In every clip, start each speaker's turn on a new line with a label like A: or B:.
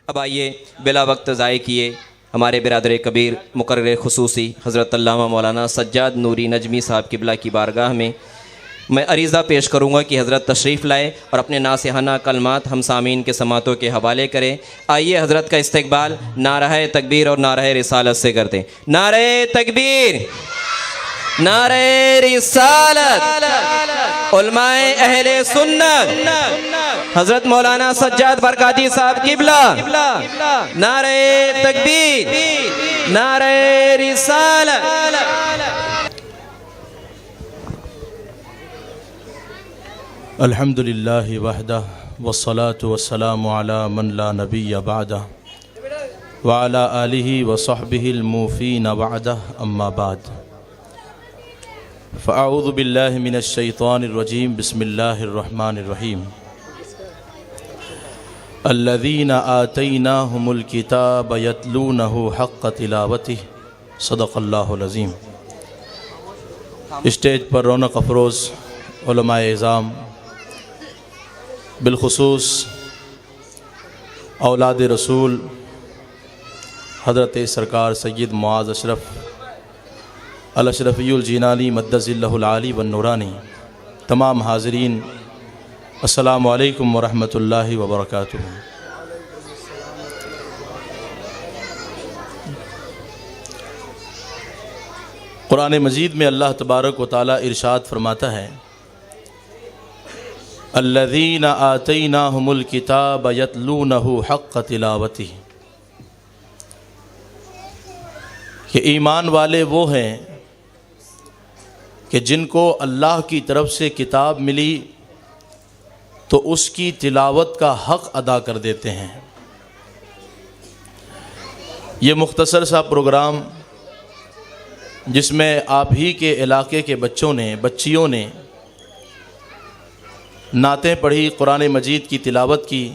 A: اب آئیے بلا وقت ضائع کیے ہمارے برادر کبیر مقرر خصوصی حضرت علامہ مولانا سجاد نوری نجمی صاحب قبلہ کی بارگاہ میں میں عریضہ پیش کروں گا کہ حضرت تشریف لائے اور اپنے ناصحانہ کلمات ہم سامعین کے سماعتوں کے حوالے کریں۔ آئیے حضرت کا استقبال نعرہ تکبیر اور نعرہ رسالت سے کرتے ہیں۔ نعرہ تکبیر، نعرہ رسالت، علماء اہل سنت، حضرت مولانا سجاد برکاتی صاحب قبلہ، نعرہ تکبیر، نعرہ رسالت۔
B: الحمد للہ وحدہ والصلاة والسلام علی من لا نبی بعدہ وعلی آلہ وصحبہ الموفین وعدہ اما بعد فاعوذ باللہ من الشیطان الرجیم بسم اللہ الرحمن الرحیم الذین آتیناہم الکتاب یتلونہ حق تلاوتہ صدق اللہ العظیم۔ اسٹیج پر رونق افروز علماء اعظام، بالخصوص اولاد رسول حضرت سرکار سید معاذ اشرف الاشرفی الجینانی مدظ اللہ العالی والنورانی، تمام حاضرین، السلام علیکم ورحمۃ اللہ وبرکاتہ۔ قرآن مجید میں اللہ تبارک و تعالی ارشاد فرماتا ہے، الذین آتیناہم الکتاب یتلونہ حق تلاوتہ، کہ ایمان والے وہ ہیں کہ جن کو اللہ کی طرف سے کتاب ملی تو اس کی تلاوت کا حق ادا کر دیتے ہیں۔ یہ مختصر سا پروگرام جس میں آپ ہی کے علاقے کے بچیوں نے نعتیں پڑھی، قرآن مجید کی تلاوت کی،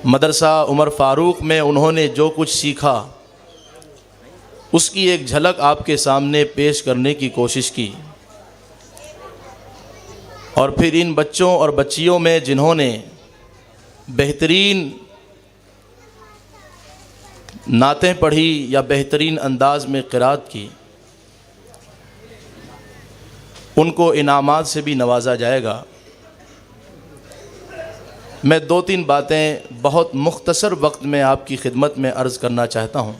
B: مدرسہ عمر فاروق میں انہوں نے جو کچھ سیکھا اس کی ایک جھلک آپ کے سامنے پیش کرنے کی کوشش کی، اور پھر ان بچوں اور بچیوں میں جنہوں نے بہترین نعتیں پڑھی یا بہترین انداز میں قرات کی، ان کو انعامات سے بھی نوازا جائے گا۔ میں 2-3 باتیں بہت مختصر وقت میں آپ کی خدمت میں عرض کرنا چاہتا ہوں۔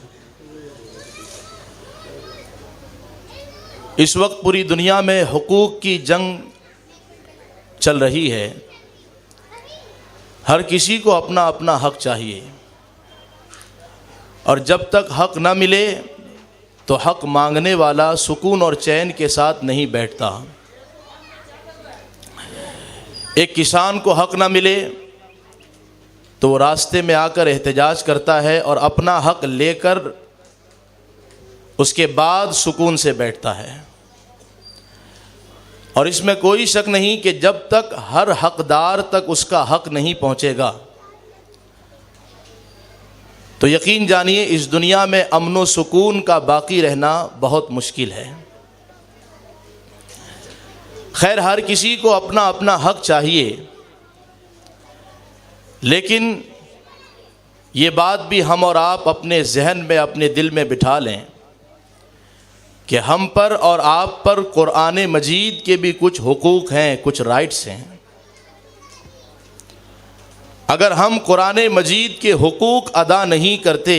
B: اس وقت پوری دنیا میں حقوق کی جنگ چل رہی ہے، ہر کسی کو اپنا اپنا حق چاہیے، اور جب تک حق نہ ملے تو حق مانگنے والا سکون اور چین کے ساتھ نہیں بیٹھتا۔ ایک کسان کو حق نہ ملے تو وہ راستے میں آ کر احتجاج کرتا ہے اور اپنا حق لے کر اس کے بعد سکون سے بیٹھتا ہے، اور اس میں کوئی شک نہیں کہ جب تک ہر حقدار تک اس کا حق نہیں پہنچے گا تو یقین جانیے اس دنیا میں امن و سکون کا باقی رہنا بہت مشکل ہے۔ خیر، ہر کسی کو اپنا اپنا حق چاہیے، لیکن یہ بات بھی ہم اور آپ اپنے ذہن میں، اپنے دل میں بٹھا لیں کہ ہم پر اور آپ پر قرآن مجید کے بھی کچھ حقوق ہیں، کچھ رائٹس ہیں۔ اگر ہم قرآن مجید کے حقوق ادا نہیں کرتے،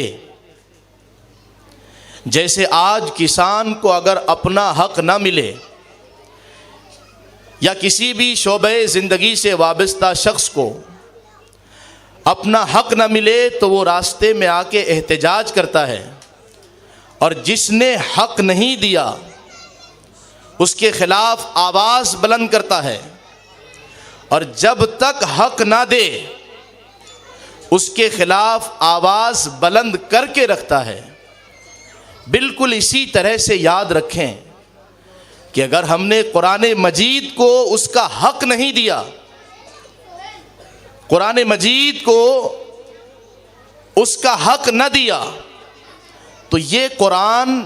B: جیسے آج کسان کو اگر اپنا حق نہ ملے یا کسی بھی شعبۂ زندگی سے وابستہ شخص کو اپنا حق نہ ملے تو وہ راستے میں آ کے احتجاج کرتا ہے، اور جس نے حق نہیں دیا اس کے خلاف آواز بلند کرتا ہے، اور جب تک حق نہ دے اس کے خلاف آواز بلند کر کے رکھتا ہے۔ بالکل اسی طرح سے یاد رکھیں کہ اگر ہم نے قرآن مجید کو اس کا حق نہیں دیا، قرآن مجید کو اس کا حق نہ دیا، تو یہ قرآن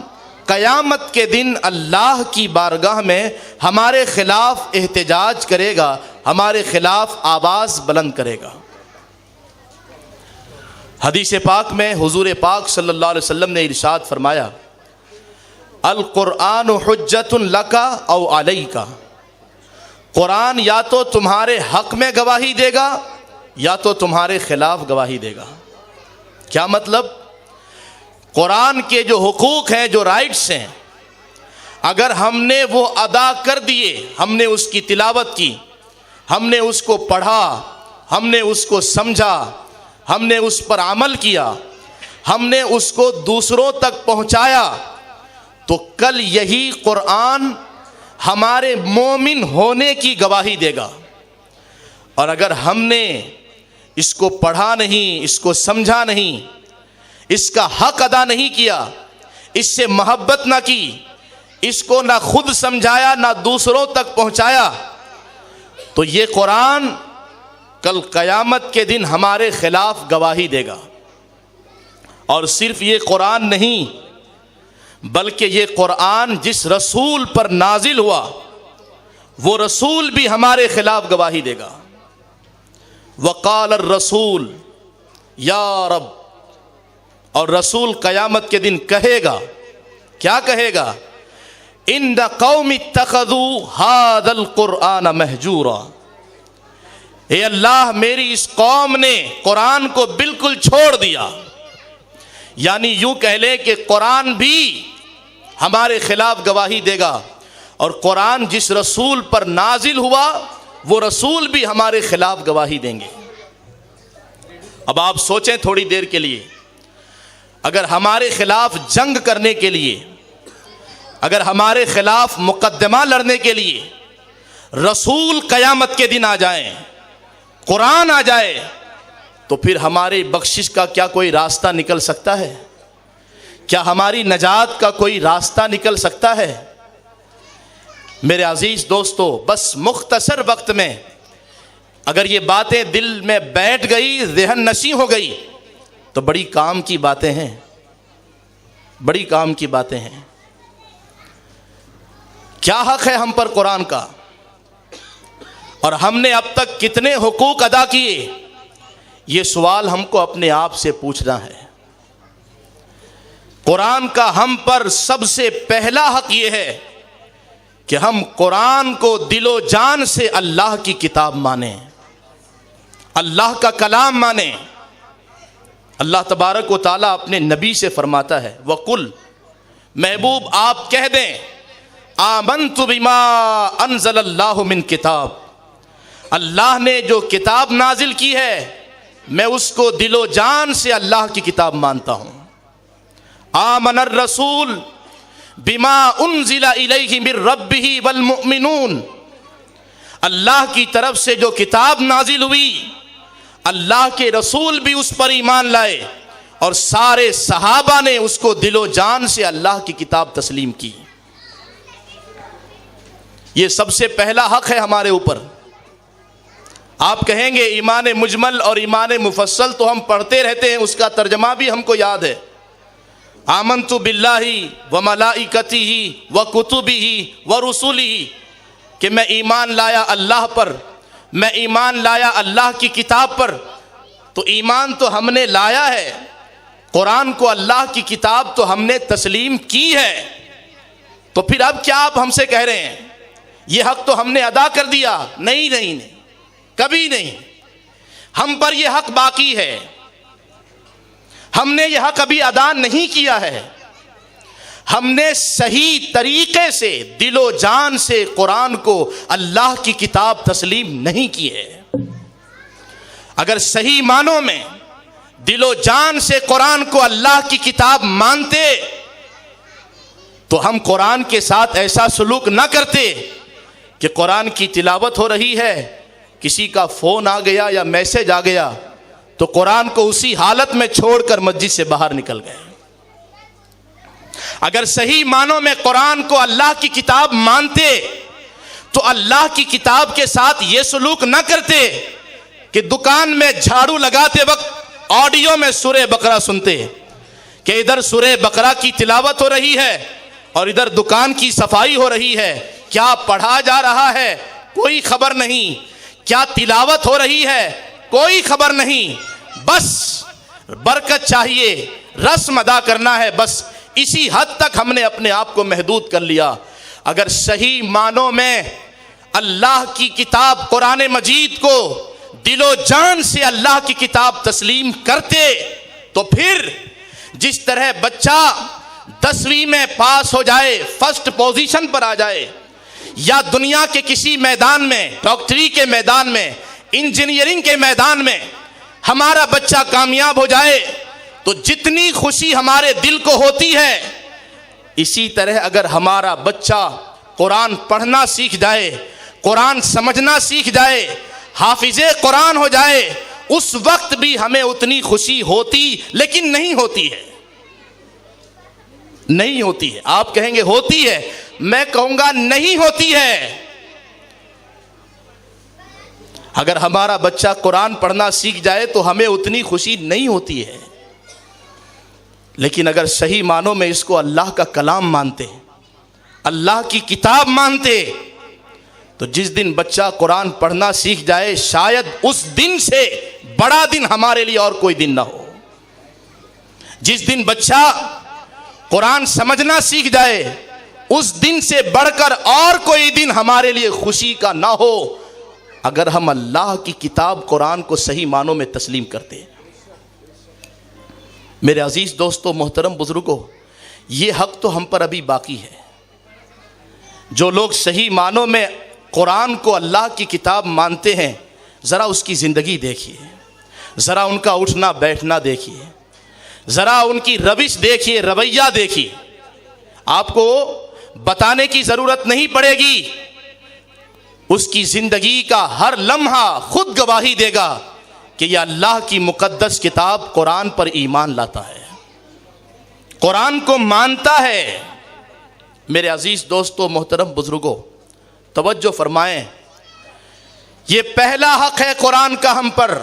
B: قیامت کے دن اللہ کی بارگاہ میں ہمارے خلاف احتجاج کرے گا، ہمارے خلاف آواز بلند کرے گا۔ حدیث پاک میں حضور پاک صلی اللہ علیہ وسلم نے ارشاد فرمایا القرآن حجت لک او علیک، قرآن یا تو تمہارے حق میں گواہی دے گا یا تو تمہارے خلاف گواہی دے گا۔ کیا مطلب؟ قرآن کے جو حقوق ہیں، جو رائٹس ہیں، اگر ہم نے وہ ادا کر دیے، ہم نے اس کی تلاوت کی، ہم نے اس کو پڑھا، ہم نے اس کو سمجھا، ہم نے اس پر عمل کیا، ہم نے اس کو دوسروں تک پہنچایا، تو کل یہی قرآن ہمارے مومن ہونے کی گواہی دے گا۔ اور اگر ہم نے اس کو پڑھا نہیں، اس کو سمجھا نہیں، اس کا حق ادا نہیں کیا، اس سے محبت نہ کی، اس کو نہ خود سمجھایا نہ دوسروں تک پہنچایا، تو یہ قرآن کل قیامت کے دن ہمارے خلاف گواہی دے گا۔ اور صرف یہ قرآن نہیں، بلکہ یہ قرآن جس رسول پر نازل ہوا وہ رسول بھی ہمارے خلاف گواہی دے گا۔ وقال الرسول یا رب، اور رسول قیامت کے دن کہے گا، کیا کہے گا؟ ان قوم اتخذوا ھذا القرآن مہجورا، اے اللہ میری اس قوم نے قرآن کو بالکل چھوڑ دیا۔ یعنی یوں کہہ لے کہ قرآن بھی ہمارے خلاف گواہی دے گا، اور قرآن جس رسول پر نازل ہوا وہ رسول بھی ہمارے خلاف گواہی دیں گے۔ اب آپ سوچیں تھوڑی دیر کے لیے، اگر ہمارے خلاف جنگ کرنے کے لیے، اگر ہمارے خلاف مقدمہ لڑنے کے لیے رسول قیامت کے دن آ جائیں، قرآن آ جائے، تو پھر ہماری بخشش کا کیا کوئی راستہ نکل سکتا ہے؟ کیا ہماری نجات کا کوئی راستہ نکل سکتا ہے؟ میرے عزیز دوستو، بس مختصر وقت میں اگر یہ باتیں دل میں بیٹھ گئی، ذہن نشیں ہو گئی، تو بڑی کام کی باتیں ہیں، بڑی کام کی باتیں ہیں۔ کیا حق ہے ہم پر قرآن کا، اور ہم نے اب تک کتنے حقوق ادا کیے؟ یہ سوال ہم کو اپنے آپ سے پوچھنا ہے۔ قرآن کا ہم پر سب سے پہلا حق یہ ہے کہ ہم قرآن کو دل و جان سے اللہ کی کتاب مانیں، اللہ کا کلام مانیں۔ اللہ تبارک و تعالیٰ اپنے نبی سے فرماتا ہے وَقُلْ، محبوب آپ کہہ دیں آمنت بما انزل اللہ من کتاب، اللہ نے جو کتاب نازل کی ہے میں اس کو دل و جان سے اللہ کی کتاب مانتا ہوں۔ آمن الرسول بما انزل الیہ من ربہ والمؤمنون، اللہ کی طرف سے جو کتاب نازل ہوئی اللہ کے رسول بھی اس پر ایمان لائے، اور سارے صحابہ نے اس کو دل و جان سے اللہ کی کتاب تسلیم کی۔ یہ سب سے پہلا حق ہے ہمارے اوپر۔ آپ کہیں گے ایمان مجمل اور ایمان مفصل تو ہم پڑھتے رہتے ہیں، اس کا ترجمہ بھی ہم کو یاد ہے، آمنت باللہ وملائکتہ وکتبہ ورسلہ، کہ میں ایمان لایا اللہ پر، میں ایمان لایا اللہ کی کتاب پر۔ تو ایمان تو ہم نے لایا ہے، قرآن کو اللہ کی کتاب تو ہم نے تسلیم کی ہے، تو پھر اب کیا آپ ہم سے کہہ رہے ہیں یہ حق تو ہم نے ادا کر دیا؟ نہیں نہیں نہیں، کبھی نہیں۔ ہم پر یہ حق باقی ہے، ہم نے یہ حق ابھی ادا نہیں کیا ہے۔ ہم نے صحیح طریقے سے دل و جان سے قرآن کو اللہ کی کتاب تسلیم نہیں کی ہے۔ اگر صحیح معنوں میں دل و جان سے قرآن کو اللہ کی کتاب مانتے تو ہم قرآن کے ساتھ ایسا سلوک نہ کرتے کہ قرآن کی تلاوت ہو رہی ہے، کسی کا فون آ گیا یا میسج آ گیا تو قرآن کو اسی حالت میں چھوڑ کر مسجد سے باہر نکل گئے۔ اگر صحیح معنوں میں قرآن کو اللہ کی کتاب مانتے تو اللہ کی کتاب کے ساتھ یہ سلوک نہ کرتے کہ دکان میں جھاڑو لگاتے وقت آڈیو میں سورہ بقرہ سنتے، کہ ادھر سورہ بقرہ کی تلاوت ہو رہی ہے اور ادھر دکان کی صفائی ہو رہی ہے، کیا پڑھا جا رہا ہے کوئی خبر نہیں، کیا تلاوت ہو رہی ہے کوئی خبر نہیں، بس برکت چاہیے، رسم ادا کرنا ہے، بس اسی حد تک ہم نے اپنے آپ کو محدود کر لیا۔ اگر صحیح معنوں میں اللہ کی کتاب قرآن مجید کو دل و جان سے اللہ کی کتاب تسلیم کرتے تو پھر جس طرح بچہ 10ویں میں پاس ہو جائے، فرسٹ پوزیشن پر آ جائے، یا دنیا کے کسی میدان میں، ڈاکٹری کے میدان میں، انجینئرنگ کے میدان میں ہمارا بچہ کامیاب ہو جائے تو جتنی خوشی ہمارے دل کو ہوتی ہے، اسی طرح اگر ہمارا بچہ قرآن پڑھنا سیکھ جائے، قرآن سمجھنا سیکھ جائے، حافظ قرآن ہو جائے، اس وقت بھی ہمیں اتنی خوشی ہوتی، لیکن نہیں ہوتی ہے، نہیں ہوتی ہے۔ آپ کہیں گے ہوتی ہے، میں کہوں گا نہیں ہوتی ہے۔ اگر ہمارا بچہ قرآن پڑھنا سیکھ جائے تو ہمیں اتنی خوشی نہیں ہوتی ہے، لیکن اگر صحیح معنوں میں اس کو اللہ کا کلام مانتے، اللہ کی کتاب مانتے، تو جس دن بچہ قرآن پڑھنا سیکھ جائے، شاید اس دن سے بڑا دن ہمارے لیے اور کوئی دن نہ ہو۔ جس دن بچہ قرآن سمجھنا سیکھ جائے، اس دن سے بڑھ کر اور کوئی دن ہمارے لیے خوشی کا نہ ہو، اگر ہم اللہ کی کتاب قرآن کو صحیح معنوں میں تسلیم کرتے۔ میرے عزیز دوستو، محترم بزرگوں، یہ حق تو ہم پر ابھی باقی ہے۔ جو لوگ صحیح معنوں میں قرآن کو اللہ کی کتاب مانتے ہیں، ذرا اس کی زندگی دیکھیے، ذرا ان کا اٹھنا بیٹھنا دیکھیے، ذرا ان کی روش دیکھیے، رویہ دیکھیے۔ آپ کو بتانے کی ضرورت نہیں پڑے گی، اس کی زندگی کا ہر لمحہ خود گواہی دے گا کہ یہ اللہ کی مقدس کتاب قرآن پر ایمان لاتا ہے، قرآن کو مانتا ہے۔ میرے عزیز دوستو، محترم بزرگوں، توجہ فرمائیں، یہ پہلا حق ہے قرآن کا ہم پر۔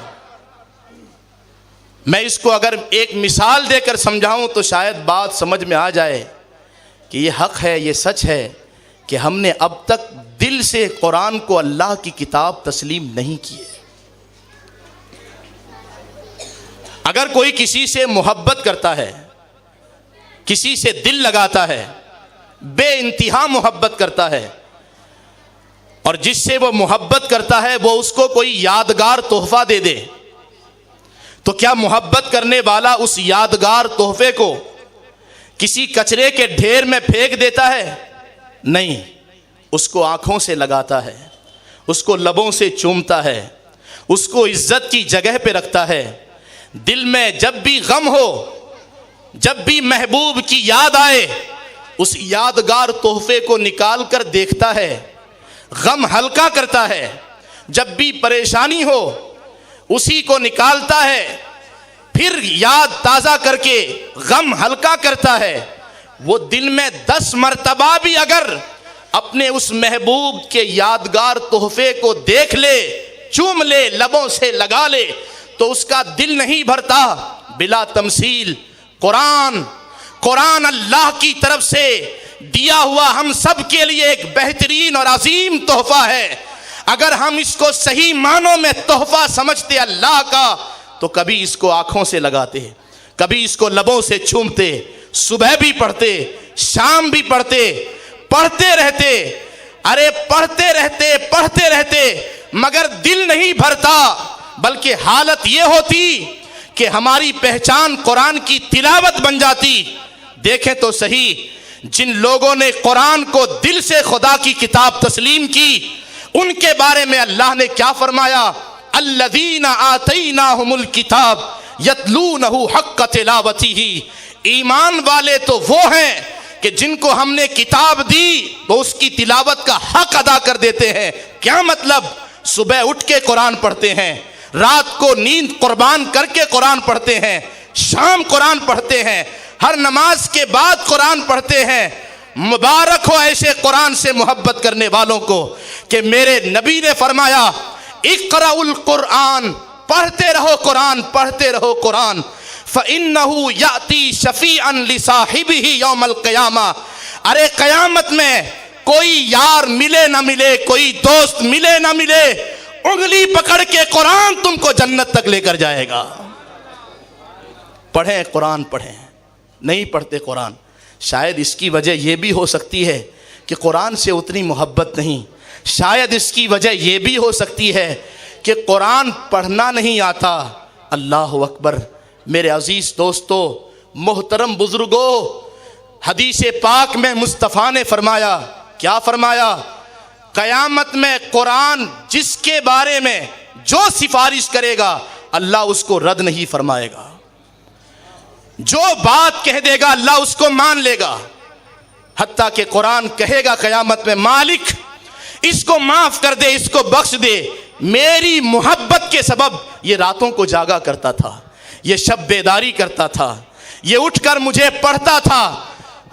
B: میں اس کو اگر ایک مثال دے کر سمجھاؤں تو شاید بات سمجھ میں آ جائے کہ یہ حق ہے، یہ سچ ہے کہ ہم نے اب تک دل سے قرآن کو اللہ کی کتاب تسلیم نہیں کیے۔ اگر کوئی کسی سے محبت کرتا ہے، کسی سے دل لگاتا ہے، بے انتہا محبت کرتا ہے، اور جس سے وہ محبت کرتا ہے وہ اس کو کوئی یادگار تحفہ دے دے، تو کیا محبت کرنے والا اس یادگار تحفے کو کسی کچرے کے ڈھیر میں پھینک دیتا ہے؟ نہیں، اس کو آنکھوں سے لگاتا ہے، اس کو لبوں سے چومتا ہے، اس کو عزت کی جگہ پہ رکھتا ہے۔ دل میں جب بھی غم ہو، جب بھی محبوب کی یاد آئے، اس یادگار تحفے کو نکال کر دیکھتا ہے، غم ہلکا کرتا ہے۔ جب بھی پریشانی ہو، اسی کو نکالتا ہے، پھر یاد تازہ کر کے غم ہلکا کرتا ہے۔ وہ دل میں 10 مرتبہ بھی اگر اپنے اس محبوب کے یادگار تحفے کو دیکھ لے، چوم لے، لبوں سے لگا لے، تو اس کا دل نہیں بھرتا۔ بلا تمثیل قرآن اللہ کی طرف سے دیا ہوا ہم سب کے لیے ایک بہترین اور عظیم تحفہ ہے۔ اگر ہم اس کو صحیح معنوں میں تحفہ سمجھتے اللہ کا، تو کبھی اس کو آنکھوں سے لگاتے، کبھی اس کو لبوں سے چومتے، صبح بھی پڑھتے، شام بھی پڑھتے، پڑھتے رہتے، ارے پڑھتے رہتے، مگر دل نہیں بھرتا، بلکہ حالت یہ ہوتی کہ ہماری پہچان قرآن کی تلاوت بن جاتی۔ دیکھیں تو صحیح، جن لوگوں نے قرآن کو دل سے خدا کی کتاب تسلیم کی، ان کے بارے میں اللہ نے کیا فرمایا؟ الذین آتیناہم الکتاب یتلونہ حق تلاوتہ۔ ایمان والے تو وہ ہیں کہ جن کو ہم نے کتاب دی تو اس کی تلاوت کا حق ادا کر دیتے ہیں۔ کیا مطلب؟ صبح اٹھ کے قرآن پڑھتے ہیں، رات کو نیند قربان کر کے قرآن پڑھتے ہیں، شام قرآن پڑھتے ہیں، ہر نماز کے بعد قرآن پڑھتے ہیں۔ مبارک ہو ایسے قرآن سے محبت کرنے والوں کو کہ میرے نبی نے فرمایا، اقرأوا القرآن، پڑھتے رہو قرآن، پڑھتے رہو قرآن، فَإِنَّهُ يَأْتِي شَفِيعًا لِصَاحِبِهِ يَوْمَ الْقِيَامَةِ۔ ارے قیامت میں کوئی یار ملے نہ ملے، کوئی دوست ملے نہ ملے، انگلی پکڑ کے قرآن تم کو جنت تک لے کر جائے گا۔ پڑھیں قرآن پڑھیں، نہیں پڑھتے قرآن۔ شاید اس کی وجہ یہ بھی ہو سکتی ہے کہ قرآن سے اتنی محبت نہیں، شاید اس کی وجہ یہ بھی ہو سکتی ہے کہ قرآن پڑھنا نہیں آتا۔ اللہ اکبر۔ میرے عزیز دوستو، محترم بزرگوں، حدیث پاک میں مصطفیٰ نے فرمایا، کیا فرمایا؟ قیامت میں قرآن جس کے بارے میں جو سفارش کرے گا اللہ اس کو رد نہیں فرمائے گا، جو بات کہہ دے گا اللہ اس کو مان لے گا، حتیٰ کہ قرآن کہے گا قیامت میں مالک اس کو معاف کر دے، اس کو بخش دے، میری محبت کے سبب یہ راتوں کو جاگا کرتا تھا، یہ شب بیداری کرتا تھا، یہ اٹھ کر مجھے پڑھتا تھا۔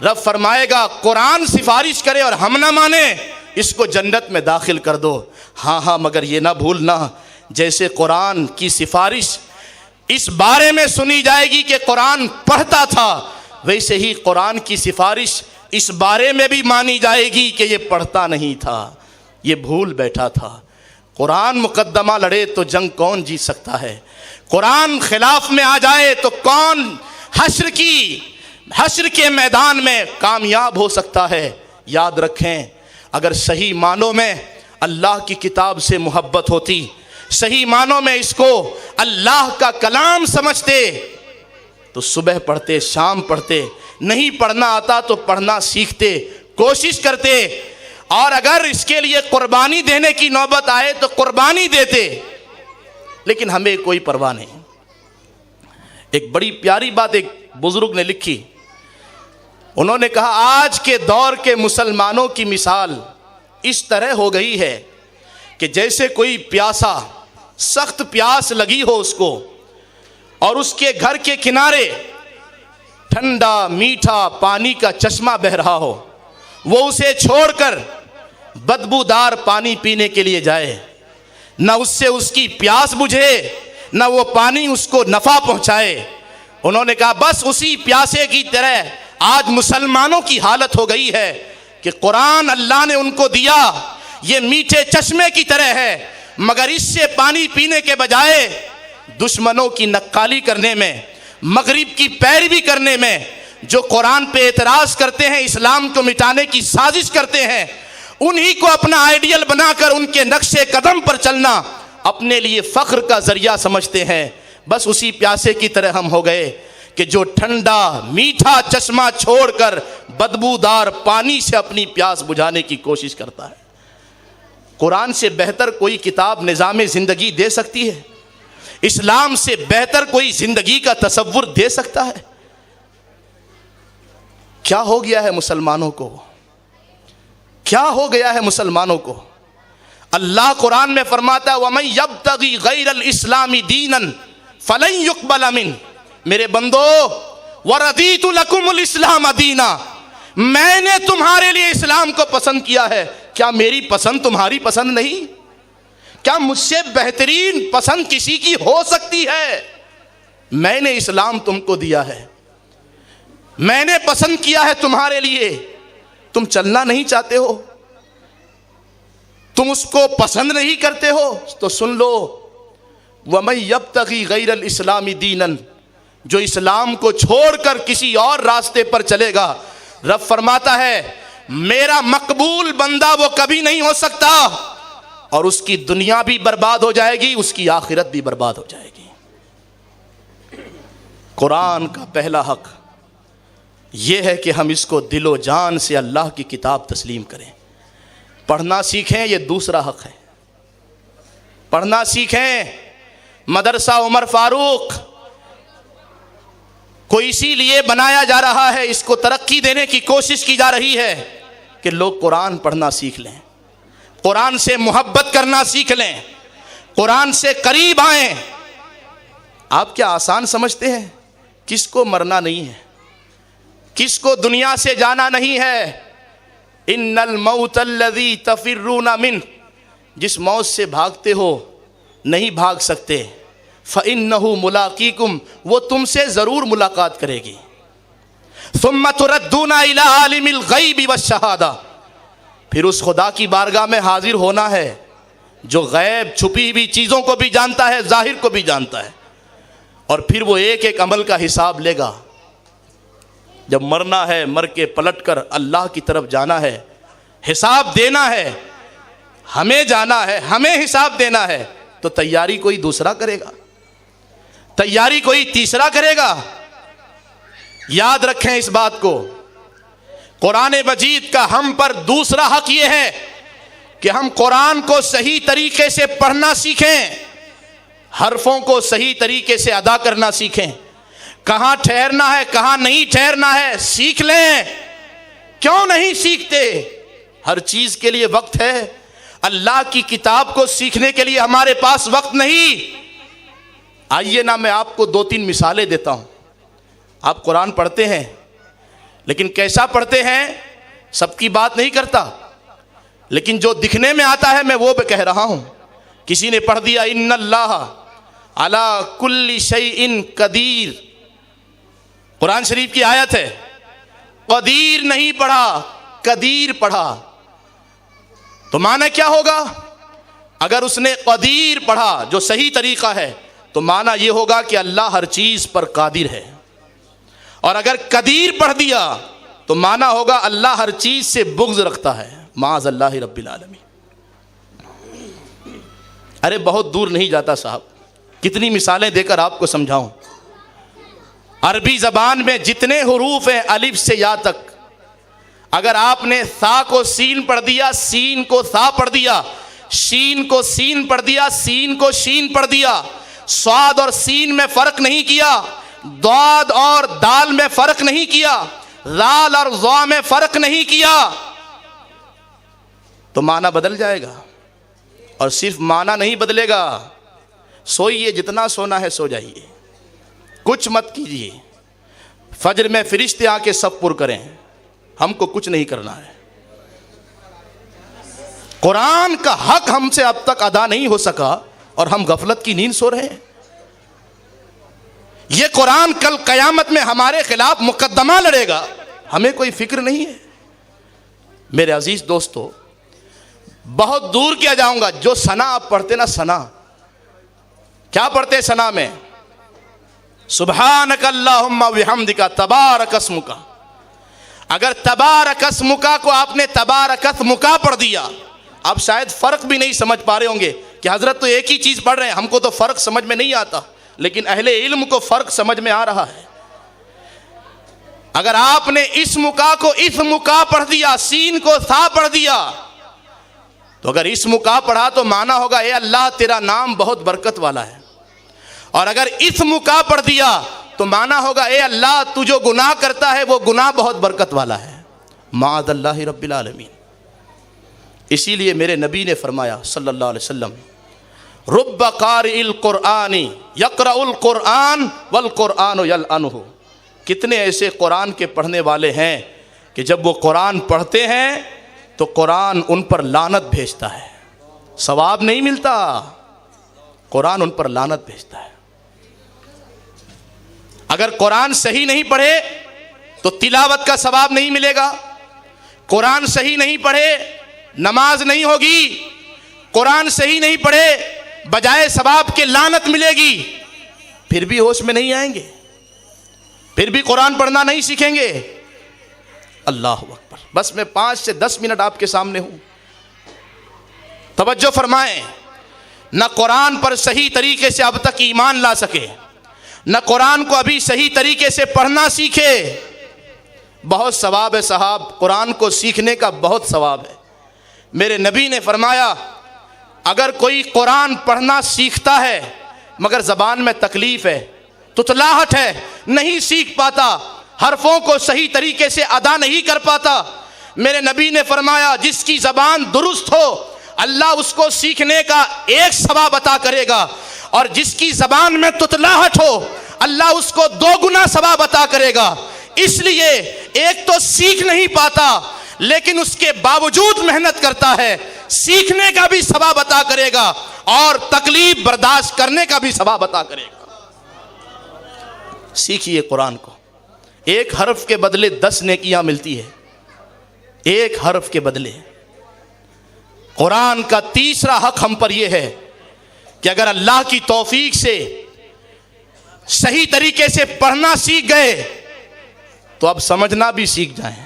B: رب فرمائے گا قرآن سفارش کرے اور ہم نہ مانے، اس کو جنت میں داخل کر دو۔ ہاں مگر یہ نہ بھولنا، جیسے قرآن کی سفارش اس بارے میں سنی جائے گی کہ قرآن پڑھتا تھا، ویسے ہی قرآن کی سفارش اس بارے میں بھی مانی جائے گی کہ یہ پڑھتا نہیں تھا، یہ بھول بیٹھا تھا۔ قرآن مقدمہ لڑے تو جنگ کون جیت سکتا ہے؟ قرآن خلاف میں آ جائے تو کون حشر کے میدان میں کامیاب ہو سکتا ہے؟ یاد رکھیں، اگر صحیح معنوں میں اللہ کی کتاب سے محبت ہوتی، صحیح معنوں میں اس کو اللہ کا کلام سمجھتے تو صبح پڑھتے، شام پڑھتے، نہیں پڑھنا آتا تو پڑھنا سیکھتے، کوشش کرتے، اور اگر اس کے لیے قربانی دینے کی نوبت آئے تو قربانی دیتے، لیکن ہمیں کوئی پرواہ نہیں۔ ایک بڑی پیاری بات ایک بزرگ نے لکھی، انہوں نے کہا آج کے دور کے مسلمانوں کی مثال اس طرح ہو گئی ہے کہ جیسے کوئی پیاسا، سخت پیاس لگی ہو اس کو، اور اس کے گھر کے کنارے ٹھنڈا میٹھا پانی کا چشمہ بہہ رہا ہو، وہ اسے چھوڑ کر بدبودار پانی پینے کے لیے جائے، نہ اس سے اس کی پیاس بجھے، نہ وہ پانی اس کو نفع پہنچائے۔ انہوں نے کہا بس اسی پیاسے کی طرح آج مسلمانوں کی حالت ہو گئی ہے کہ قرآن اللہ نے ان کو دیا، یہ میٹھے چشمے کی طرح ہے، مگر اس سے پانی پینے کے بجائے دشمنوں کی نقالی کرنے میں، مغرب کی پیروی کرنے میں، جو قرآن پہ اعتراض کرتے ہیں، اسلام کو مٹانے کی سازش کرتے ہیں، انہی کو اپنا آئیڈیل بنا کر ان کے نقش قدم پر چلنا اپنے لیے فخر کا ذریعہ سمجھتے ہیں۔ بس اسی پیاسے کی طرح ہم ہو گئے کہ جو ٹھنڈا میٹھا چشمہ چھوڑ کر بدبودار پانی سے اپنی پیاس بجھانے کی کوشش کرتا ہے۔ قرآن سے بہتر کوئی کتاب نظام زندگی دے سکتی ہے؟ اسلام سے بہتر کوئی زندگی کا تصور دے سکتا ہے؟ کیا ہو گیا ہے مسلمانوں کو؟ کیا ہو گیا ہے مسلمانوں کو؟ اللہ قرآن میں فرماتا ہے وَمَن يَبْتَغِي غَيْرَ الْإِسْلَامِ دِينًا فَلَن يُقْبَلَ مِنْهُ، میرے بندو وَرَضِيتُ لَكُمُ الْإِسْلَامَ دِينًا، میں نے تمہارے لیے اسلام کو پسند کیا ہے، کیا میری پسند تمہاری پسند نہیں؟ کیا مجھ سے بہترین پسند کسی کی ہو سکتی ہے؟ میں نے اسلام تم کو دیا ہے، میں نے پسند کیا ہے تمہارے لیے، تم چلنا نہیں چاہتے ہو، تم اس کو پسند نہیں کرتے ہو تو سن لو وَمَن يَبْتَغِي غَيْرَ الْإِسْلَامِ دِينًا، جو اسلام کو چھوڑ کر کسی اور راستے پر چلے گا، رب فرماتا ہے میرا مقبول بندہ وہ کبھی نہیں ہو سکتا، اور اس کی دنیا بھی برباد ہو جائے گی، اس کی آخرت بھی برباد ہو جائے گی۔ قرآن کا پہلا حق یہ ہے کہ ہم اس کو دل و جان سے اللہ کی کتاب تسلیم کریں، پڑھنا سیکھیں، یہ دوسرا حق ہے، پڑھنا سیکھیں۔ مدرسہ عمر فاروق کو اسی لیے بنایا جا رہا ہے، اس کو ترقی دینے کی کوشش کی جا رہی ہے کہ لوگ قرآن پڑھنا سیکھ لیں، قرآن سے محبت کرنا سیکھ لیں، قرآن سے قریب آئیں۔ آپ کیا آسان سمجھتے ہیں؟ کس کو مرنا نہیں ہے، کس کو دنیا سے جانا نہیں ہے؟ ان الموت الذی تفرون منہ، جس موت سے بھاگتے ہو نہیں بھاگ سکتے، فإنہ ملاقیکم، وہ تم سے ضرور ملاقات کرے گی۔ ثم تردون الی عالم الغیب والشہادہ، پھر اس خدا کی بارگاہ میں حاضر ہونا ہے جو غیب چھپی ہوئی چیزوں کو بھی جانتا ہے، ظاہر کو بھی جانتا ہے، اور پھر وہ ایک ایک عمل کا حساب لے گا. جب مرنا ہے مر کے پلٹ کر اللہ کی طرف جانا ہے, حساب دینا ہے, ہمیں جانا ہے, ہمیں حساب دینا ہے, تو تیاری کوئی دوسرا کرے گا, تیاری کوئی تیسرا کرے گا. یاد رکھیں اس بات کو. قرآن مجید کا ہم پر دوسرا حق یہ ہے کہ ہم قرآن کو صحیح طریقے سے پڑھنا سیکھیں, حرفوں کو صحیح طریقے سے ادا کرنا سیکھیں, کہاں ٹھہرنا ہے کہاں نہیں ٹھہرنا ہے سیکھ لیں. کیوں نہیں سیکھتے؟ ہر چیز کے لیے وقت ہے. اللہ کی کتاب کو سیکھنے کے لیے ہمارے پاس وقت نہیں. آئیے نا میں آپ کو 2-3 مثالیں دیتا ہوں. آپ قرآن پڑھتے ہیں لیکن کیسا پڑھتے ہیں سب کی بات نہیں کرتا, لیکن جو دکھنے میں آتا ہے میں وہ کہہ رہا ہوں. کسی نے پڑھ دیا ان اللہ علی کل شیء قدیر, قرآن شریف کی آیت ہے. قدیر نہیں پڑھا, قدیر پڑھا, تو معنی کیا ہوگا؟ اگر اس نے قدیر پڑھا جو صحیح طریقہ ہے تو معنی یہ ہوگا کہ اللہ ہر چیز پر قادر ہے. اور اگر قدیر پڑھ دیا تو معنی ہوگا اللہ ہر چیز سے بغض رکھتا ہے. معاذ اللہ رب العالمین. ارے بہت دور نہیں جاتا صاحب, کتنی مثالیں دے کر آپ کو سمجھاؤں. عربی زبان میں جتنے حروف ہیں الف سے یا تک, اگر آپ نے سا کو سین پڑھ دیا, سین کو سا پڑھ دیا, شین کو سین پڑھ دیا, سین کو شین پڑھ دیا, صاد اور سین میں فرق نہیں کیا, ضاد اور دال میں فرق نہیں کیا, زال اور ضا میں فرق نہیں کیا, تو معنی بدل جائے گا. اور صرف معنی نہیں بدلے گا, سوئیے جتنا سونا ہے سو جائیے, کچھ مت کیجیے. فجر میں فرشتے آ کے سب پر کریں, ہم کو کچھ نہیں کرنا ہے. قرآن کا حق ہم سے اب تک ادا نہیں ہو سکا اور ہم غفلت کی نیند سو رہے ہیں. یہ قرآن کل قیامت میں ہمارے خلاف مقدمہ لڑے گا, ہمیں کوئی فکر نہیں ہے. میرے عزیز دوستو, بہت دور کیا جاؤں گا. جو ثنا آپ پڑھتے نا, ثنا کیا پڑھتے ثنا میں؟ سبحانک اللہم وبحمدک تبارک اسمک. اگر تبارک اسمک کو آپ نے تبارک اسمک پڑھ دیا, آپ شاید فرق بھی نہیں سمجھ پا رہے ہوں گے کہ حضرت تو ایک ہی چیز پڑھ رہے ہیں, ہم کو تو فرق سمجھ میں نہیں آتا, لیکن اہل علم کو فرق سمجھ میں آ رہا ہے. اگر آپ نے اسمکا کو اسمکا پڑھ دیا, سین کو سا پڑھ دیا, تو اگر اسمکا پڑھا تو معنی ہوگا اے اللہ تیرا نام بہت برکت والا ہے. اور اگر اسمکا پڑھ دیا تو معنی ہوگا اے اللہ تو جو گناہ کرتا ہے وہ گناہ بہت برکت والا ہے. معاذ اللہ رب العالمین. اسی لیے میرے نبی نے فرمایا صلی اللہ علیہ وسلم, رب قارئ القرآن یقرأ القرآن والقرآن یلعنہ. کتنے ایسے قرآن کے پڑھنے والے ہیں کہ جب وہ قرآن پڑھتے ہیں تو قرآن ان پر لعنت بھیجتا ہے, ثواب نہیں ملتا, قرآن ان پر لعنت بھیجتا ہے. اگر قرآن صحیح نہیں پڑھے تو تلاوت کا ثواب نہیں ملے گا, قرآن صحیح نہیں پڑھے نماز نہیں ہوگی, قرآن صحیح نہیں پڑھے بجائے ثواب کے لعنت ملے گی. پھر بھی ہوش میں نہیں آئیں گے, پھر بھی قرآن پڑھنا نہیں سیکھیں گے. اللہ اکبر. بس میں 5 سے 10 منٹ آپ کے سامنے ہوں, توجہ فرمائیں. نہ قرآن پر صحیح طریقے سے اب تک ایمان لا سکے, نہ قرآن کو ابھی صحیح طریقے سے پڑھنا سیکھے. بہت ثواب ہے صاحب, قرآن کو سیکھنے کا بہت ثواب ہے. میرے نبی نے فرمایا اگر کوئی قرآن پڑھنا سیکھتا ہے مگر زبان میں تکلیف ہے, تتلاہٹ ہے, نہیں سیکھ پاتا, حرفوں کو صحیح طریقے سے ادا نہیں کر پاتا, میرے نبی نے فرمایا جس کی زبان درست ہو اللہ اس کو سیکھنے کا 1 ثواب عطا کرے گا, اور جس کی زبان میں تتلاہٹ ہو اللہ اس کو 2 گنا ثواب عطا کرے گا. اس لیے ایک تو سیکھ نہیں پاتا لیکن اس کے باوجود محنت کرتا ہے, سیکھنے کا بھی ثواب عطا کرے گا اور تکلیف برداشت کرنے کا بھی ثواب عطا کرے گا. سیکھیے قرآن کو, 1 حرف کے بدلے 10 نیکیاں ملتی ہے, 1 حرف کے بدلے. قرآن کا تیسرا حق ہم پر یہ ہے کہ اگر اللہ کی توفیق سے صحیح طریقے سے پڑھنا سیکھ گئے تو اب سمجھنا بھی سیکھ جائیں۔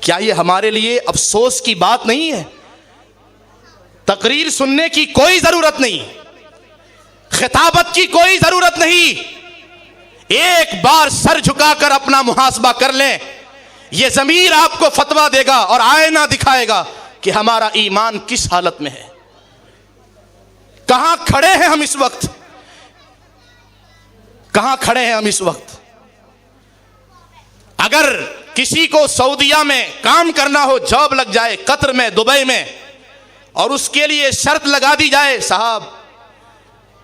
B: کیا یہ ہمارے لیے افسوس کی بات نہیں ہے؟ تقریر سننے کی کوئی ضرورت نہیں، خطابت کی کوئی ضرورت نہیں، ایک بار سر جھکا کر اپنا محاسبہ کر لیں، یہ ضمیر آپ کو فتویٰ دے گا اور آئینہ دکھائے گا کہ ہمارا ایمان کس حالت میں ہے، کہاں کھڑے ہیں ہم اس وقت، کہاں کھڑے ہیں ہم اس وقت۔ اگر کسی کو سعودیہ میں کام کرنا ہو، جاب لگ جائے قطر میں، دبئی میں، اور اس کے لیے شرط لگا دی جائے صاحب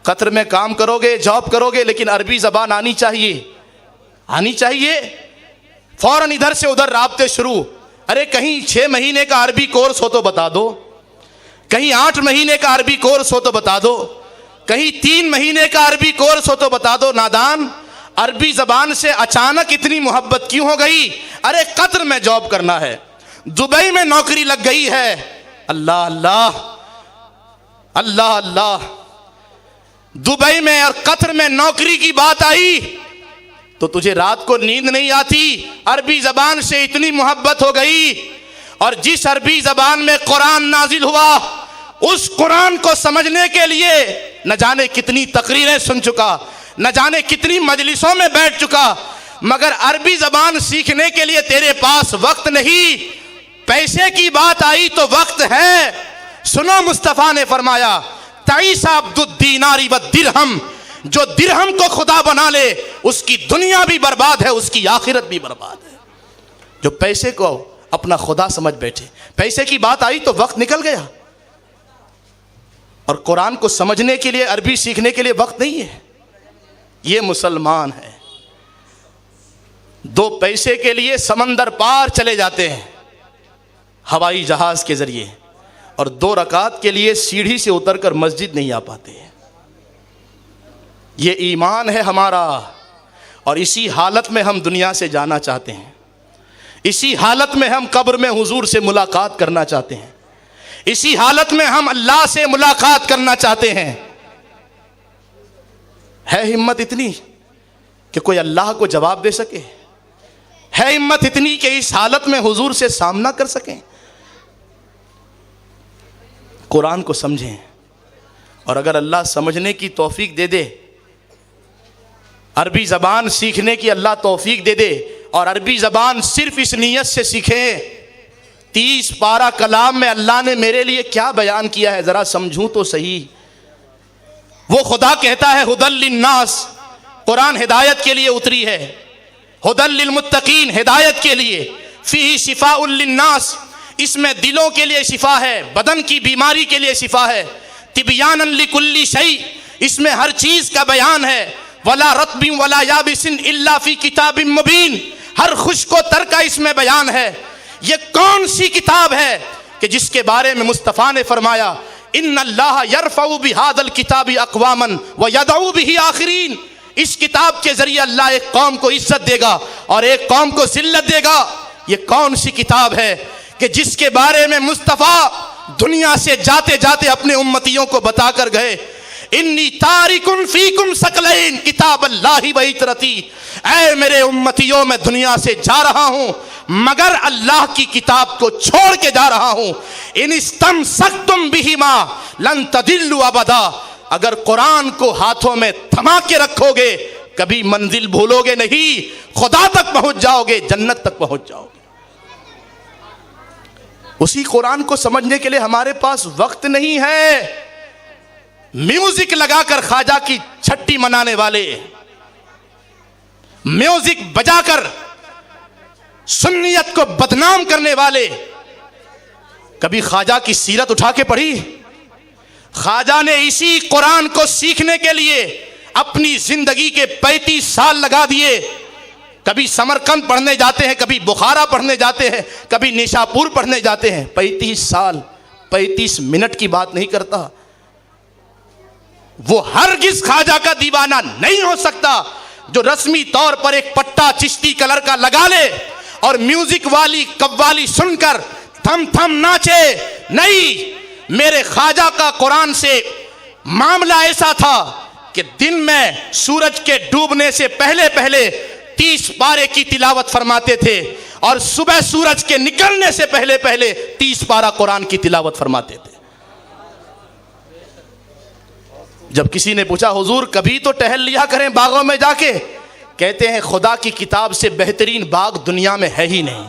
B: قطر میں کام کرو گے، جاب کرو گے، لیکن عربی زبان آنی چاہیے، آنی چاہیے، فوراً ادھر سے ادھر رابطے شروع۔ ارے کہیں 6 مہینے کا عربی کورس ہو تو بتا دو، کہیں 8 مہینے کا عربی کورس ہو تو بتا دو، کہیں 3 مہینے کا عربی کورس ہو تو بتا دو۔ نادان، عربی زبان سے اچانک اتنی محبت کیوں ہو گئی؟ ارے قطر میں جاب کرنا ہے، دبئی میں نوکری لگ گئی ہے، اللہ اللہ اللہ اللہ، دبئی میں اور قطر میں نوکری کی بات آئی تو تجھے رات کو نیند نہیں آتی، عربی زبان سے اتنی محبت ہو گئی۔ اور جس عربی زبان میں قرآن نازل ہوا اس قرآن کو سمجھنے کے لیے نہ جانے کتنی تقریریں سن چکا، نہ جانے کتنی مجلسوں میں بیٹھ چکا، مگر عربی زبان سیکھنے کے لیے تیرے پاس وقت نہیں۔ پیسے کی بات آئی تو وقت ہے۔ سنو، مصطفیٰ نے فرمایا تعیس عبد الدینار والدرہم، جو درہم کو خدا بنا لے اس کی دنیا بھی برباد ہے، اس کی آخرت بھی برباد ہے۔ جو پیسے کو اپنا خدا سمجھ بیٹھے، پیسے کی بات آئی تو وقت نکل گیا، اور قرآن کو سمجھنے کے لیے، عربی سیکھنے کے لیے وقت نہیں ہے۔ یہ مسلمان ہے، 2 پیسے کے لیے سمندر پار چلے جاتے ہیں ہوائی جہاز کے ذریعے، اور 2 رکعت کے لیے سیڑھی سے اتر کر مسجد نہیں آ پاتے۔ یہ ایمان ہے ہمارا، اور اسی حالت میں ہم دنیا سے جانا چاہتے ہیں، اسی حالت میں ہم قبر میں حضور سے ملاقات کرنا چاہتے ہیں، اسی حالت میں ہم اللہ سے ملاقات کرنا چاہتے ہیں۔ ہے ہمت اتنی کہ کوئی اللہ کو جواب دے سکے؟ ہے ہمت اتنی کہ اس حالت میں حضور سے سامنا کر سکیں؟ قرآن کو سمجھیں، اور اگر اللہ سمجھنے کی توفیق دے دے، عربی زبان سیکھنے کی اللہ توفیق دے دے، اور عربی زبان صرف اس نیت سے سیکھیں 30 پارہ کلام میں اللہ نے میرے لیے کیا بیان کیا ہے ذرا سمجھوں تو صحیح۔ وہ خدا کہتا ہے ہدی للناس، قرآن ہدایت کے لیے اتری ہے، ہدی للمتقین، ہدایت کے لیے، فیہ شفاء للناس، اس میں دلوں کے لیے شفا ہے، بدن کی بیماری کے لیے شفا ہے، تبیانا لکل شیء، اس میں ہر چیز کا بیان ہے، ولا رطب ولا یابس الا فی کتاب مبین، ہر خشک و تر کا اس میں بیان ہے۔ یہ کون سی کتاب ہے کہ جس کے بارے میں مصطفیٰ نے فرمایا ان اللہ یرفع بہذا الکتاب اقواما ویدعو بہ آخرین، اس کتاب کے ذریعے اللہ ایک قوم کو عزت دے گا اور ایک قوم کو ذلت دے گا۔ یہ کون سی کتاب ہے کہ جس کے بارے میں مصطفیٰ دنیا سے جاتے جاتے اپنے امتیوں کو بتا کر گئے انی تارک فیکم ثقلین کتاب اللہ و عترتی، اے میرے امتیوں میں دنیا سے جا رہا ہوں مگر اللہ کی کتاب کو چھوڑ کے جا رہا ہوں، ان استمسکتم بہما لن تضلوا ابدا، اگر قرآن کو ہاتھوں میں تھما کے رکھو گے کبھی منزل بھولو گے نہیں، خدا تک پہنچ جاؤ گے، جنت تک پہنچ جاؤ گے۔ اسی قرآن کو سمجھنے کے لیے ہمارے پاس وقت نہیں ہے۔ میوزک لگا کر خواجہ کی چھٹی منانے والے، میوزک بجا کر سنیت کو بدنام کرنے والے، کبھی خواجہ کی سیرت اٹھا کے پڑھی؟ خواجہ نے اسی قرآن کو سیکھنے کے لیے اپنی زندگی کے 35 سال لگا دیے۔ کبھی سمرقند پڑھنے جاتے ہیں، کبھی بخارا پڑھنے جاتے ہیں، کبھی نیشاپور پڑھنے جاتے ہیں۔ 35 سال، 35 منٹ کی بات نہیں کرتا۔ وہ ہرگز خواجہ کا دیوانہ نہیں ہو سکتا جو رسمی طور پر ایک پٹا چشتی کلر کا لگا لے اور میوزک والی قوالی سن کر تھم تھم ناچے۔ نہیں، میرے خواجہ کا قرآن سے معاملہ ایسا تھا کہ دن میں سورج کے ڈوبنے سے پہلے پہلے 30 پارے کی تلاوت فرماتے تھے اور صبح سورج کے نکلنے سے پہلے پہلے 30 پارہ قرآن کی تلاوت فرماتے تھے۔ جب کسی نے پوچھا حضور کبھی تو ٹہل لیا کریں باغوں میں جا کے، کہتے ہیں خدا کی کتاب سے بہترین باغ دنیا میں ہے ہی نہیں۔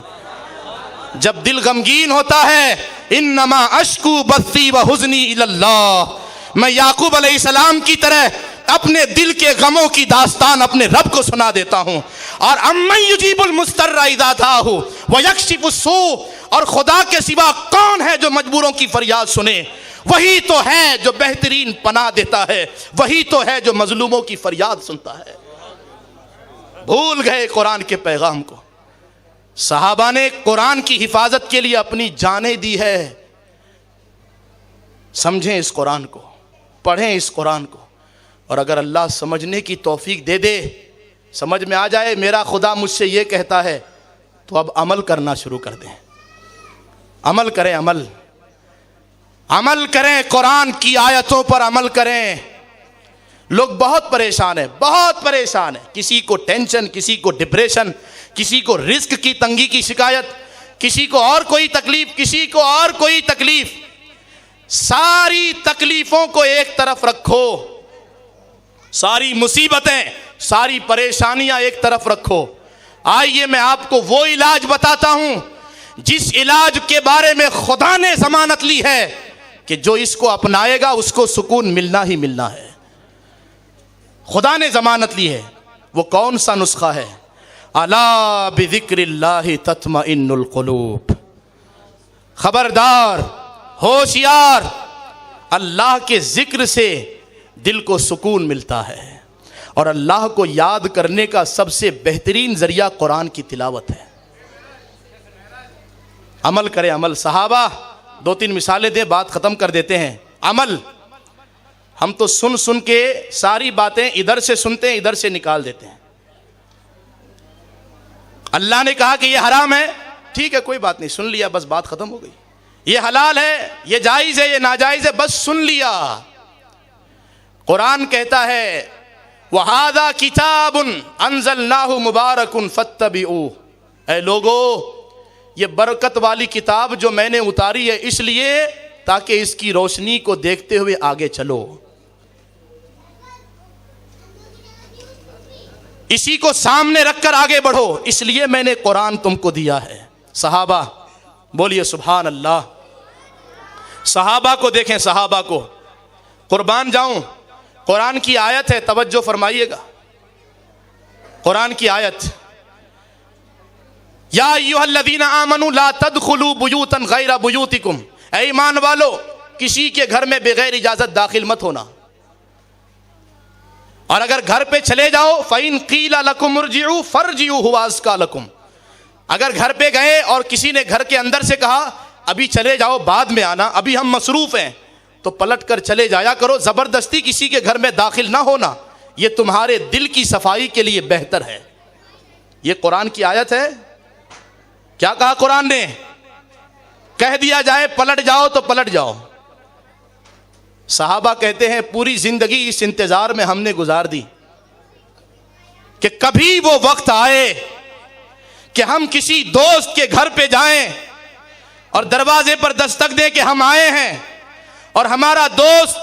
B: جب دل غمگین ہوتا ہے انما اشکو بثی و حزنی الی اللہ، میں یعقوب علیہ السلام کی طرح اپنے دل کے غموں کی داستان اپنے رب کو سنا دیتا ہوں۔ اور امن یجیب المضطر اذا دعاہ ویکشف السوء، اور خدا کے سوا کون ہے جو مجبوروں کی فریاد سنے؟ وہی تو ہے جو بہترین پناہ دیتا ہے، وہی تو ہے جو مظلوموں کی فریاد سنتا ہے۔ بھول گئے قرآن کے پیغام کو۔ صحابہ نے قرآن کی حفاظت کے لیے اپنی جانیں دی ہے۔ سمجھیں اس قرآن کو، پڑھیں اس قرآن کو، اور اگر اللہ سمجھنے کی توفیق دے دے، سمجھ میں آ جائے میرا خدا مجھ سے یہ کہتا ہے، تو اب عمل کرنا شروع کر دیں۔ عمل کریں، عمل کریں، قرآن کی آیتوں پر عمل کریں۔ لوگ بہت پریشان ہیں، بہت پریشان ہیں، کسی کو ٹینشن، کسی کو ڈپریشن، کسی کو رزق کی تنگی کی شکایت، کسی کو اور کوئی تکلیف، کسی کو اور کوئی تکلیف۔ ساری تکلیفوں کو ایک طرف رکھو، ساری مصیبتیں، ساری پریشانیاں ایک طرف رکھو۔ آئیے میں آپ کو وہ علاج بتاتا ہوں جس علاج کے بارے میں خدا نے ضمانت لی ہے کہ جو اس کو اپنائے گا اس کو سکون ملنا ہی ملنا ہے۔ خدا نے ضمانت لی ہے۔ وہ کون سا نسخہ ہے؟ الا بذکر اللہ تطمئن القلوب۔ خبردار، ہوشیار، اللہ کے ذکر سے دل کو سکون ملتا ہے، اور اللہ کو یاد کرنے کا سب سے بہترین ذریعہ قرآن کی تلاوت ہے۔ عمل کرے، عمل۔ صحابہ 2-3 مثالیں دیں، بات ختم کر دیتے ہیں۔ عمل، ہم تو سن کے ساری باتیں ادھر سے سنتے ہیں، ادھر سے نکال دیتے ہیں۔ اللہ نے کہا کہ یہ حرام ہے، ٹھیک ہے کوئی بات نہیں، سن لیا، بس بات ختم ہو گئی۔ یہ حلال ہے، یہ جائز ہے، یہ ناجائز ہے، بس سن لیا۔ قرآن کہتا ہے وَهَذَا كِتَابٌ أَنزَلْنَاهُ مُبَارَكٌ فَاتَّبِعُوهُ، اے لوگو یہ برکت والی کتاب جو میں نے اتاری ہے اس لیے تاکہ اس کی روشنی کو دیکھتے ہوئے آگے چلو، اسی کو سامنے رکھ کر آگے بڑھو، اس لیے میں نے قرآن تم کو دیا ہے۔ صحابہ بولیے سبحان اللہ۔ صحابہ کو دیکھیں، صحابہ کو، قربان جاؤں، قرآن کی آیت ہے، توجہ فرمائیے گا۔ قرآن کی آیت، یا ایھا الذین آمنوا لا تدخلوا بیوتا غیر بیوتکم، اے ایمان والو کسی کے گھر میں بغیر اجازت داخل مت ہونا، اور اگر گھر پہ چلے جاؤ فَإِن قِيلَ لَكُمْ ارْجِعُوا فَارْجِعُوا هُوَ أَزْكَىٰ لَكُمْ، اگر گھر پہ گئے اور کسی نے گھر کے اندر سے کہا ابھی چلے جاؤ بعد میں آنا، ابھی ہم مصروف ہیں، تو پلٹ کر چلے جایا کرو، زبردستی کسی کے گھر میں داخل نہ ہونا، یہ تمہارے دل کی صفائی کے لیے بہتر ہے۔ یہ قرآن کی آیت ہے۔ کیا کہا قرآن نے؟ کہہ دیا جائے پلٹ جاؤ تو پلٹ جاؤ۔ صحابہ کہتے ہیں پوری زندگی اس انتظار میں ہم نے گزار دی کہ کبھی وہ وقت آئے کہ ہم کسی دوست کے گھر پہ جائیں اور دروازے پر دستک دے کہ ہم آئے ہیں، اور ہمارا دوست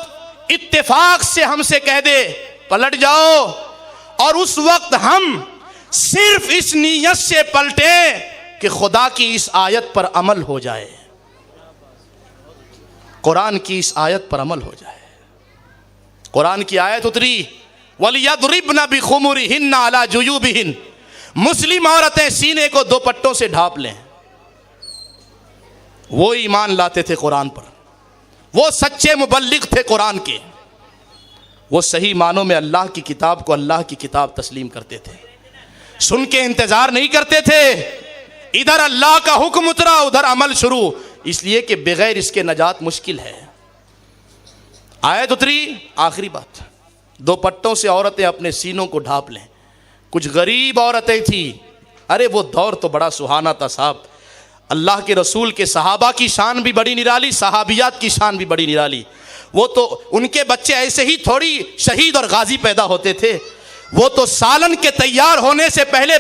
B: اتفاق سے ہم سے کہہ دے پلٹ جاؤ، اور اس وقت ہم صرف اس نیت سے پلٹیں کہ خدا کی اس آیت پر عمل ہو جائے، قرآن کی اس آیت پر عمل ہو جائے۔ قرآن کی آیت اتری وَلْيَضْرِبْنَ بِخُمُرِهِنَّ عَلَى جُيُوبِهِنَّ، مسلم عورتیں سینے کو دوپٹوں سے ڈھانپ لیں۔ وہ ایمان لاتے تھے قرآن پر، وہ سچے مبلغ تھے قرآن کے، وہ صحیح معنوں میں اللہ کی کتاب کو اللہ کی کتاب تسلیم کرتے تھے، سن کے انتظار نہیں کرتے تھے، ادھر اللہ کا حکم اترا ادھر عمل شروع، اس لیے کہ بغیر اس کے نجات مشکل ہے۔ آیت اتری، آخری بات، دوپٹوں سے عورتیں اپنے سینوں کو ڈھانپ لیں۔ کچھ غریب عورتیں تھیں، ارے وہ دور تو بڑا سہانا تھا صاحب، اللہ کے رسول کے صحابہ کی شان بھی بڑی نرالی، صحابیات کی شان بھی بڑی نرالی. وہ تو ان کے بچے ایسے ہی تھوڑی شہید اور غازی پیدا ہوتے تھے، وہ تو سالن کے تیار ہونے سے پہلے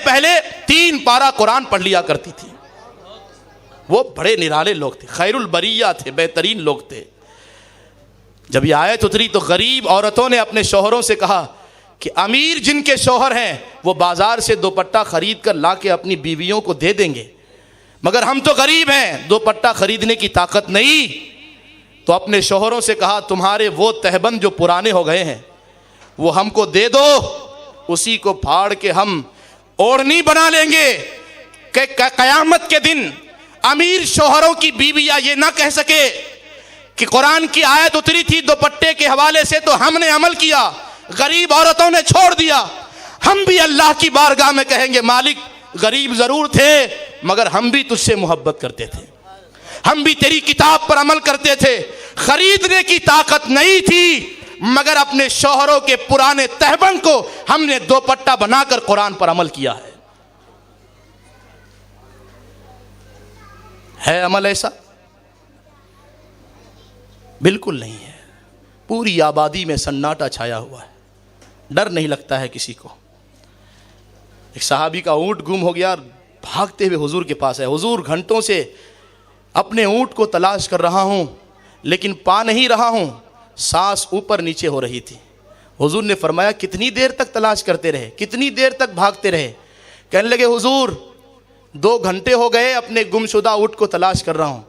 B: 3 پارہ قرآن پڑھ لیا کرتی تھی. وہ بڑے نرالے لوگ تھے، خیر البریہ تھے، بہترین لوگ تھے. جب یہ آیت اتری تو غریب عورتوں نے اپنے شوہروں سے کہا کہ امیر جن کے شوہر ہیں وہ بازار سے دوپٹہ خرید کر لا کے اپنی بیویوں کو دے دیں گے، مگر ہم تو غریب ہیں، دوپٹہ خریدنے کی طاقت نہیں. تو اپنے شوہروں سے کہا تمہارے وہ تہبند جو پرانے ہو گئے ہیں وہ ہم کو دے دو، اسی کو پھاڑ کے ہم اوڑھنی بنا لیں گے کہ قیامت کے دن امیر شوہروں کی بیویاں یہ نہ کہہ سکے کہ قرآن کی آیت اتری تھی دوپٹے کے حوالے سے تو ہم نے عمل کیا، غریب عورتوں نے چھوڑ دیا. ہم بھی اللہ کی بارگاہ میں کہیں گے مالک غریب ضرور تھے مگر ہم بھی تجھ سے محبت کرتے تھے، ہم بھی تیری کتاب پر عمل کرتے تھے، خریدنے کی طاقت نہیں تھی مگر اپنے شوہروں کے پرانے تہبند کو ہم نے دوپٹہ بنا کر قرآن پر عمل کیا ہے. ہے عمل ایسا؟ بالکل نہیں ہے. پوری آبادی میں سناٹا چھایا ہوا ہے، ڈر نہیں لگتا ہے کسی کو. ایک صحابی کا اونٹ گم ہو گیا، بھاگتے ہوئے حضور کے پاس ہے. حضور گھنٹوں سے اپنے اونٹ کو تلاش کر رہا ہوں لیکن پا نہیں رہا ہوں، سانس اوپر نیچے ہو رہی تھی. حضور نے فرمایا کتنی دیر تک تلاش کرتے رہے، کتنی دیر تک بھاگتے رہے؟ کہنے لگے حضور 2 گھنٹے ہو گئے اپنے گم شدہ اونٹ کو تلاش کر رہا ہوں.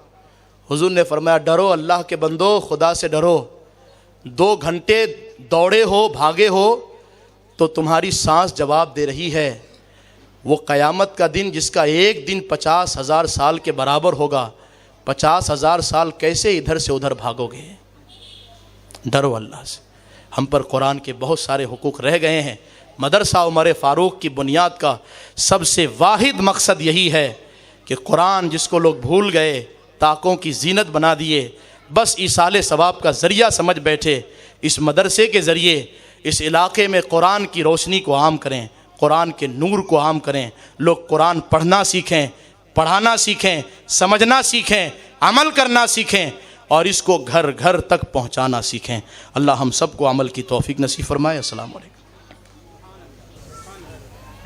B: حضور نے فرمایا ڈرو اللہ کے بندو، خدا سے ڈرو. 2 گھنٹے دوڑے ہو، بھاگے ہو تو تمہاری سانس جواب دے رہی ہے. وہ قیامت کا دن جس کا ایک دن 50,000 سال کے برابر ہوگا، 50,000 سال کیسے ادھر سے ادھر بھاگو گے؟ ڈرو اللہ سے. ہم پر قرآن کے بہت سارے حقوق رہ گئے ہیں. مدرسہ عمر فاروق کی بنیاد کا سب سے واحد مقصد یہی ہے کہ قرآن جس کو لوگ بھول گئے، طاقوں کی زینت بنا دیے، بس ایصال ثواب کا ذریعہ سمجھ بیٹھے، اس مدرسے کے ذریعے اس علاقے میں قرآن کی روشنی کو عام کریں، قرآن کے نور کو عام کریں. لوگ قرآن پڑھنا سیکھیں، پڑھانا سیکھیں، سمجھنا سیکھیں، عمل کرنا سیکھیں اور اس کو گھر گھر تک پہنچانا سیکھیں. اللہ ہم سب کو عمل کی توفیق نصیب فرمائے. السلام علیکم.